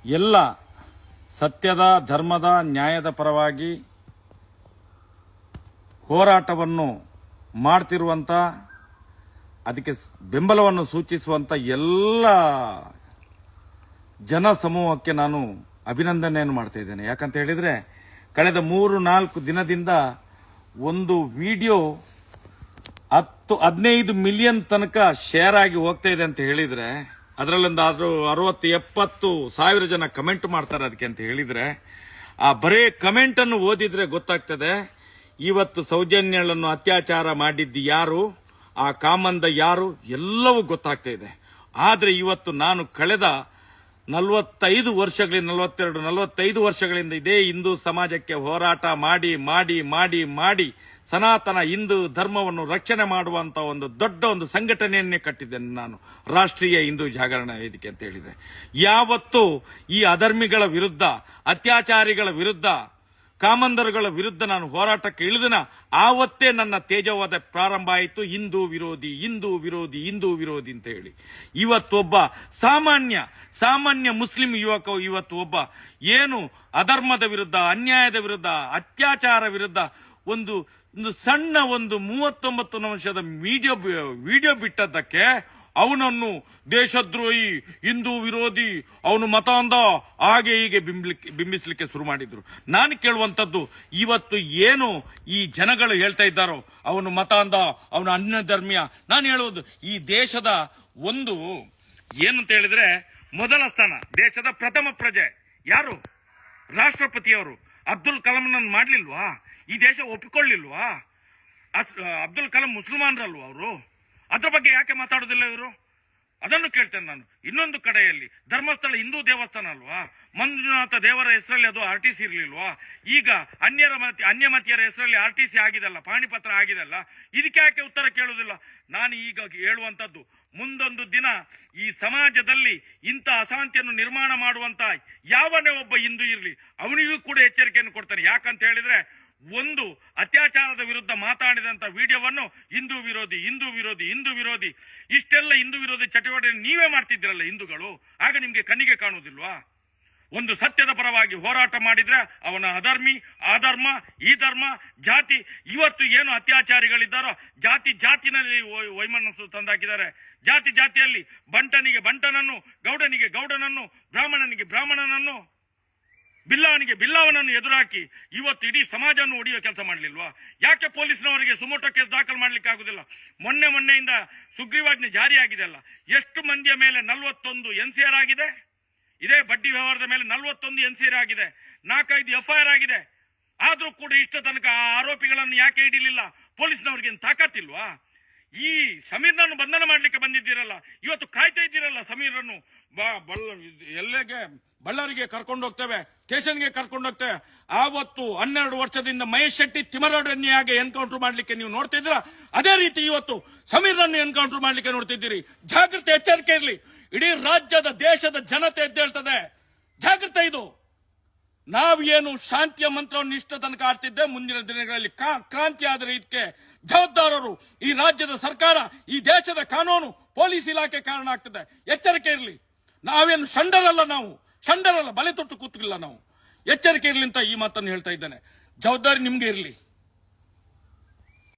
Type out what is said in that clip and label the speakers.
Speaker 1: ಎಲ್ಲ ಸತ್ಯದ, ಧರ್ಮದ, ನ್ಯಾಯದ ಪರವಾಗಿ ಹೋರಾಟವನ್ನು ಮಾಡ್ತಿರುವಂತ, ಅದಕ್ಕೆ ಬೆಂಬಲವನ್ನು ಸೂಚಿಸುವಂತ ಎಲ್ಲ ಜನ ಸಮೂಹಕ್ಕೆ ನಾನು ಅಭಿನಂದನೆಯನ್ನು ಮಾಡ್ತಾ ಇದ್ದೇನೆ. ಯಾಕಂತ ಹೇಳಿದ್ರೆ ಕಳೆದ 3-4 ದಿನದಿಂದ ಒಂದು ವಿಡಿಯೋ 10-15 ಮಿಲಿಯನ್ ತನಕ ಶೇರ್ ಆಗಿ ಹೋಗ್ತಾ ಇದೆ ಅಂತ ಹೇಳಿದ್ರೆ, ಅದರಲ್ಲೊಂದು 60-70 ಸಾವಿರ ಜನ ಕಮೆಂಟ್ ಮಾಡ್ತಾರೆ ಅದಕ್ಕೆ ಅಂತ ಹೇಳಿದ್ರೆ, ಆ ಬರೇ ಕಮೆಂಟ್ ಅನ್ನು ಓದಿದ್ರೆ ಗೊತ್ತಾಗ್ತದೆ ಇವತ್ತು ಸೌಜನ್ಯಳನ್ನು ಅತ್ಯಾಚಾರ ಮಾಡಿದ್ದು ಯಾರು, ಆ ಕಾಮಂದ ಯಾರು, ಎಲ್ಲವೂ ಗೊತ್ತಾಗ್ತಾ ಇದೆ. ಆದ್ರೆ ಇವತ್ತು ನಾನು ಕಳೆದ 45 ವರ್ಷಗಳಿಂದ 42-45 ವರ್ಷಗಳಿಂದ ಇದೇ ಹಿಂದೂ ಸಮಾಜಕ್ಕೆ ಹೋರಾಟ ಮಾಡಿ ಮಾಡಿ ಮಾಡಿ ಮಾಡಿ ಸನಾತನ ಹಿಂದೂ ಧರ್ಮವನ್ನು ರಕ್ಷಣೆ ಮಾಡುವಂತ ಒಂದು ದೊಡ್ಡ ಸಂಘಟನೆಯನ್ನೇ ಕಟ್ಟಿದ್ದೇನೆ ನಾನು, ರಾಷ್ಟ್ರೀಯ ಹಿಂದೂ ಜಾಗರಣ ವೇದಿಕೆ ಅಂತ ಹೇಳಿದ್ರೆ. ಯಾವತ್ತು ಈ ಅಧರ್ಮಿಗಳ ವಿರುದ್ಧ, ಅತ್ಯಾಚಾರಿಗಳ ವಿರುದ್ಧ, ಕಾಮಂದರುಗಳ ವಿರುದ್ಧ ನಾನು ಹೋರಾಟಕ್ಕೆ ಇಳಿದನ, ಆವತ್ತೇ ನನ್ನ ತೇಜವಾದ ಪ್ರಾರಂಭ ಆಯಿತು. ಹಿಂದೂ ವಿರೋಧಿ, ಹಿಂದೂ ವಿರೋಧಿ, ಹಿಂದೂ ವಿರೋಧಿ ಅಂತ ಹೇಳಿ. ಇವತ್ತೊಬ್ಬ ಸಾಮಾನ್ಯ ಮುಸ್ಲಿಂ ಯುವಕ ಇವತ್ತು ಒಬ್ಬ ಏನು ಅಧರ್ಮದ ವಿರುದ್ಧ, ಅನ್ಯಾಯದ ವಿರುದ್ಧ, ಅತ್ಯಾಚಾರ ವಿರುದ್ಧ ಒಂದು ಸಣ್ಣ 39 ನಿಮಿಷದ ವಿಡಿಯೋ ಬಿಟ್ಟದ್ದಕ್ಕೆ ಅವನನ್ನು ದೇಶದ್ರೋಹಿ, ಹಿಂದೂ ವಿರೋಧಿ, ಅವನು ಮತ ಅಂದ, ಹಾಗೆ ಹೀಗೆ ಬಿಂಬಿಸ್ಲಿಕ್ಕೆ ಶುರು ಮಾಡಿದ್ರು. ನಾನು ಕೇಳುವಂತದ್ದು, ಇವತ್ತು ಏನು ಈ ಜನಗಳು ಹೇಳ್ತಾ ಇದ್ದಾರೋ ಅವನು ಮತ ಅಂದ, ಅವನು ಅನ್ಯ ಧರ್ಮೀಯ, ನಾನು ಹೇಳುವುದು ಈ ದೇಶದ ಏನಂತ ಹೇಳಿದ್ರೆ ಮೊದಲ ಸ್ಥಾನ, ದೇಶದ ಪ್ರಥಮ ಪ್ರಜೆ ಯಾರು? ರಾಷ್ಟ್ರಪತಿಯವರು. ಅಬ್ದುಲ್ ಕಲಾಂನನ್ನು ಮಾಡ್ಲಿಲ್ವಾ? ಈ ದೇಶ ಒಪ್ಪಿಕೊಳ್ಳಿಲ್ವಾ? ಅಬ್ದುಲ್ ಕಲಾಂ ಮುಸಲ್ಮಾನರಲ್ವಾ ಅವರು? ಅದ್ರ ಬಗ್ಗೆ ಯಾಕೆ ಮಾತಾಡೋದಿಲ್ಲ ಇವರು? ಅದನ್ನು ಕೇಳ್ತೇನೆ ನಾನು. ಇನ್ನೊಂದು ಕಡೆಯಲ್ಲಿ ಧರ್ಮಸ್ಥಳ ಹಿಂದೂ ದೇವಸ್ಥಾನ ಅಲ್ವಾ? ಮಂಜುನಾಥ ದೇವರ ಹೆಸರಲ್ಲಿ ಅದು RTC ಇರ್ಲಿಲ್ವಾ? ಈಗ ಅನ್ಯಮತಿಯರ ಹೆಸರಲ್ಲಿ RTC ಆಗಿದಲ್ಲ, ಪಾಣಿಪತ್ರ ಆಗಿದಲ್ಲ, ಇದಕ್ಕೆ ಯಾಕೆ ಉತ್ತರ ಕೇಳುವುದಿಲ್ಲ? ನಾನು ಈಗ ಹೇಳುವಂತದ್ದು, ಮುಂದೊಂದು ದಿನ ಈ ಸಮಾಜದಲ್ಲಿ ಇಂಥ ಅಶಾಂತಿಯನ್ನು ನಿರ್ಮಾಣ ಮಾಡುವಂತ ಯಾವನೇ ಒಬ್ಬ ಹಿಂದೂ ಇರಲಿ, ಅವನಿಗೂ ಕೂಡ ಎಚ್ಚರಿಕೆಯನ್ನು ಕೊಡ್ತಾನೆ. ಯಾಕಂತ ಹೇಳಿದ್ರೆ, ಒಂದು ಅತ್ಯಾಚಾರದ ವಿರುದ್ಧ ಮಾತಾಡಿದಂತ ವಿಡಿಯೋವನ್ನು ಹಿಂದೂ ವಿರೋಧಿ, ಹಿಂದೂ ವಿರೋಧಿ, ಹಿಂದೂ ವಿರೋಧಿ, ಇಷ್ಟೆಲ್ಲ ಹಿಂದೂ ವಿರೋಧಿ ಚಟುವಟಿಕೆ ನೀವೇ ಮಾಡ್ತಿದ್ದೀರಲ್ಲ ಹಿಂದೂಗಳು, ಆಗ ನಿಮ್ಗೆ ಕಣ್ಣಿಗೆ ಕಾಣುವುದಿಲ್ವಾ? ಒಂದು ಸತ್ಯದ ಪರವಾಗಿ ಹೋರಾಟ ಮಾಡಿದ್ರೆ ಅವನ ಅಧರ್ಮಿ, ಅಧರ್ಮ, ಈ ಧರ್ಮ, ಜಾತಿ, ಇವತ್ತು ಏನು ಅತ್ಯಾಚಾರಿಗಳಿದ್ದಾರೋ ಜಾತಿನಲ್ಲಿ ವೈಮನಸ್ಸು ತಂದಾಕಿದ್ದಾರೆ. ಜಾತಿಯಲ್ಲಿ ಬಂಟನಿಗೆ ಬಂಟನನ್ನು, ಗೌಡನಿಗೆ ಗೌಡನನ್ನು, ಬ್ರಾಹ್ಮಣನಿಗೆ ಬ್ರಾಹ್ಮಣನನ್ನು, ಬಿಲ್ಲವನಿಗೆ ಬಿಲ್ಲವನನ್ನು ಎದುರಾಕಿ ಇವತ್ತು ಇಡೀ ಸಮಾಜವನ್ನು ಒಡೆಯುವ ಕೆಲಸ ಮಾಡಲಿಲ್ವಾ? ಯಾಕೆ ಪೊಲೀಸ್ನವರಿಗೆ ಸುಮೋಟೋ ಕೇಸ್ ದಾಖಲು ಮಾಡ್ಲಿಕ್ಕೆ ಆಗುದಿಲ್ಲ? ಮೊನ್ನೆಯಿಂದ ಸುಗ್ರೀವಾಜ್ಞೆ ಜಾರಿಯಾಗಿದೆ ಅಲ್ಲ, ಎಷ್ಟು ಮಂದಿಯ ಮೇಲೆ 41 NCR ಆಗಿದೆ? ಇದೇ ಬಡ್ಡಿ ವ್ಯವಹಾರದ ಮೇಲೆ 41 NCR ಆಗಿದೆ, 4-5 FIR ಆಗಿದೆ. ಆದ್ರೂ ಕೂಡ ಇಷ್ಟ ತನಕ ಆ ಆರೋಪಿಗಳನ್ನು ಯಾಕೆ ಹಿಡಿಲಿಲ್ಲ? ಪೊಲೀಸ್ನವರಿಗೆ ತಾಕತ್ತಿಲ್ವಾ? ಈ ಸಮೀರ್ನನ್ನು ಬಂಧನ ಮಾಡ್ಲಿಕ್ಕೆ ಬಂದಿದ್ದೀರಲ್ಲ, ಇವತ್ತು ಕಾಯ್ತಾ ಇದ್ದೀರಲ್ಲ ಸಮೀರ್ನನ್ನು. ಬಳ್ಳಾರಿಗೆ ಕರ್ಕೊಂಡು ಹೋಗ್ತೇವೆ, ಸ್ಟೇಷನ್ಗೆ ಕರ್ಕೊಂಡು ಹೋಗ್ತೇವೆ. ಆವತ್ತು 12 ವರ್ಷದಿಂದ ಮಹೇಶ್ ಶೆಟ್ಟಿ, ತಿಮ್ಮರಡ್ಡಿಯಾಗೆ ಎನ್ಕೌಂಟರ್ ಮಾಡ್ಲಿಕ್ಕೆ ನೀವು ನೋಡ್ತಿದ್ದೀರಾ, ಅದೇ ರೀತಿ ಇವತ್ತು ಸಮೀರ್ನನ್ನು ಎನ್ಕೌಂಟರ್ ಮಾಡ್ಲಿಕ್ಕೆ ನೋಡ್ತಿದ್ದೀರಿ. ಜಾಗೃತಿ, ಎಚ್ಚರಿಕೆ ಇರಲಿ. ಇಡೀ ರಾಜ್ಯದ, ದೇಶದ ಜನತೆ ಎದ್ದೇಳ್ತದೆ. ಜಾಗೃತಿ ಇದು. ನಾವೇನು ಶಾಂತಿಯ ಮಂತ್ರವನ್ನು ಇಷ್ಟ ತನಕ ಆಡ್ತಿದ್ದೆ, ಮುಂದಿನ ದಿನಗಳಲ್ಲಿ ಕ್ರಾಂತಿ ಆದರೆ ಇದಕ್ಕೆ ಜವಾಬ್ದಾರರು ಈ ರಾಜ್ಯದ ಸರ್ಕಾರ, ಈ ದೇಶದ ಕಾನೂನು, ಪೊಲೀಸ್ ಇಲಾಖೆ ಕಾರಣ ಆಗ್ತದೆ. ಎಚ್ಚರಿಕೆ ಇರಲಿ. ನಾವೇನು ಷಂಡರಲ್ಲ, ಬಲೆ ತೊಟ್ಟು ಕೂತಿಲ್ಲ ನಾವು. ಎಚ್ಚರಿಕೆ ಇರಲಿ ಅಂತ ಈ ಮಾತನ್ನು ಹೇಳ್ತಾ ಇದ್ದೇನೆ. ಜವಾಬ್ದಾರಿ ನಿಮ್ಗೆ ಇರಲಿ.